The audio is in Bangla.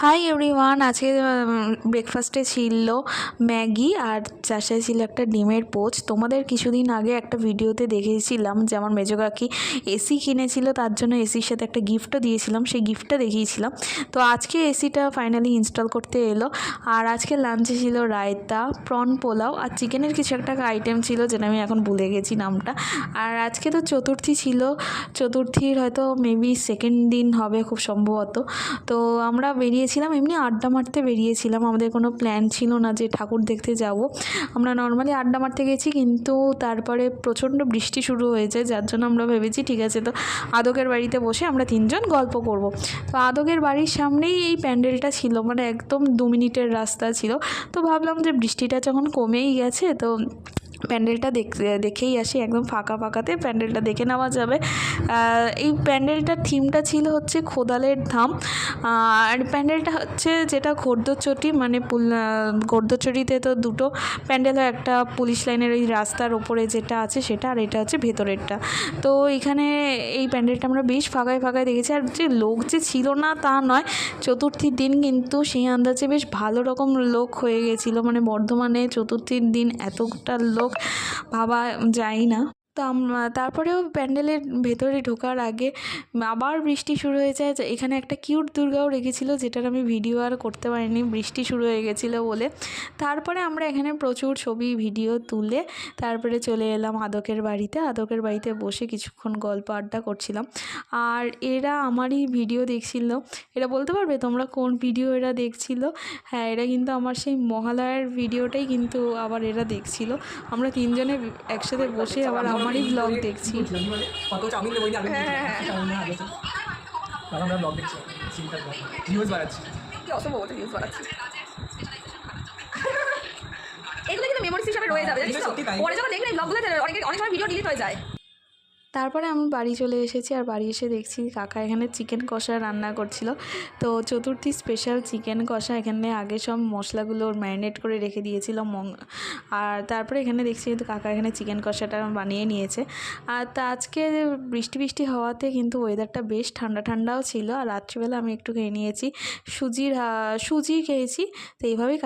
হাই এভরিওয়ান, আজকে ব্রেকফাস্টে ছিল ম্যাগি আর তার সাথে ছিল একটা ডিমের পোচ। তোমাদের কিছুদিন আগে একটা ভিডিওতে দেখেছিলাম যে আমার মেজো কাকি এসি কিনেছিল, তার জন্য এসির সাথে একটা গিফটও দিয়েছিলাম, সেই গিফটটা দেখিয়েছিলাম। তো আজকে এসিটা ফাইনালি ইনস্টল করতে এলো। আর আজকে লাঞ্চে ছিল রায়তা, প্রন পোলাও আর চিকেনের কিছু একটা আইটেম ছিল যেটা আমি এখন ভুলে গেছি নামটা। আর আজকে তো চতুর্থী ছিল, চতুর্থীর হয়তো মেবি সেকেন্ড দিন হবে খুব সম্ভবত। তো আমরা বেরিয়েছিলাম, এমনি আড্ডা মারতে বেরিয়েছিলাম, আমাদের কোনো প্ল্যান ছিল না যে ঠাকুর দেখতে যাব। আমরা নর্মালি আড্ডা মারতে গেছি, কিন্তু তারপরে প্রচণ্ড বৃষ্টি শুরু হয়েছে, যার জন্য আমরা ভেবেছি ঠিক আছে তো আদকের বাড়িতে বসে আমরা তিনজন গল্প করব। তো আদকের বাড়ির সামনেই এই প্যান্ডেলটা ছিল, মানে একদম 2 মিনিটের রাস্তা ছিল। তো ভাবলাম যে বৃষ্টিটা যখন কমেই গেছে তো প্যান্ডেলটা দেখেই আসি, একদম ফাঁকা ফাঁকাতে প্যান্ডেলটা দেখে নেওয়া যাবে। এই প্যান্ডেলটার থিমটা ছিল হচ্ছে খোদালের ধাম। আর প্যান্ডেলটা হচ্ছে যেটা ঘোড়দৌড়চটি, মানে ঘোড়দৌড়চটিতে তো দুটো প্যান্ডেল হয়, একটা পুলিশ লাইনের ওই রাস্তার ওপরে যেটা আছে সেটা, আর এটা হচ্ছে ভেতরেরটা। তো এখানে এই প্যান্ডেলটা আমরা বেশ ফাঁকায় ফাঁকায় দেখেছি। আর যে লোক যে ছিল না তা নয়, চতুর্থীর দিন কিন্তু সেই আন্দাজে বেশ ভালো রকম লোক হয়ে গেছিলো, মানে বর্ধমানে চতুর্থীর দিন এতটা লোক ভাবা যায় না। তো তারপরেও প্যান্ডেলের ভেতরে ঢোকার আগে আবার বৃষ্টি শুরু হয়ে যায়। এখানে একটা কিউট দুর্গাও রেখেছিল, যেটার আমি ভিডিও আর করতে পারিনি, বৃষ্টি শুরু হয়ে গেছিলো বলে। তারপরে আমরা এখানে প্রচুর ছবি ভিডিও তুলে তারপরে চলে এলাম আদকের বাড়িতে। আদকের বাড়িতে বসে কিছুক্ষণ গল্প আড্ডা করছিলাম। আর এরা আমারই ভিডিও দেখছিল। এরা বলতে পারবে তোমরা কোন ভিডিও এরা দেখছিল? হ্যাঁ, এরা কিন্তু আমার সেই মহালয়ার ভিডিওটাই কিন্তু আবার এরা দেখছিল। আমরা তিনজনে একসাথে বসে আবার আমারই ব্লগ দেখছি। এগুলো কিন্তু মেমোরিজ হিসাবে রয়ে যাবে, জানিস তো? পরে যখন দেখলে ব্লগগুলো অনেক সময় ভিডিও ডিলিট হয়ে যায়। তারপরে আমি বাড়ি চলে এসেছি, আর বাড়ি এসে দেখছি কাকা এখানে চিকেন কষা রান্না করছিল। তো চতুর্থী স্পেশাল চিকেন কষা, এখানে আগে সব মশলাগুলো ম্যারিনেট করে রেখে দিয়েছিল। আর তারপরে এখানে দেখছি কিন্তু কাকা এখানে চিকেন কষাটা বানিয়ে নিয়েছে। আর তা আজকে বৃষ্টি বৃষ্টি হওয়াতে কিন্তু ওয়েদারটা বেশ ঠান্ডা ঠান্ডাও ছিল। আর রাত্রিবেলা আমি একটু খেয়ে নিয়েছি সুজি খেয়েছি। তো এইভাবেই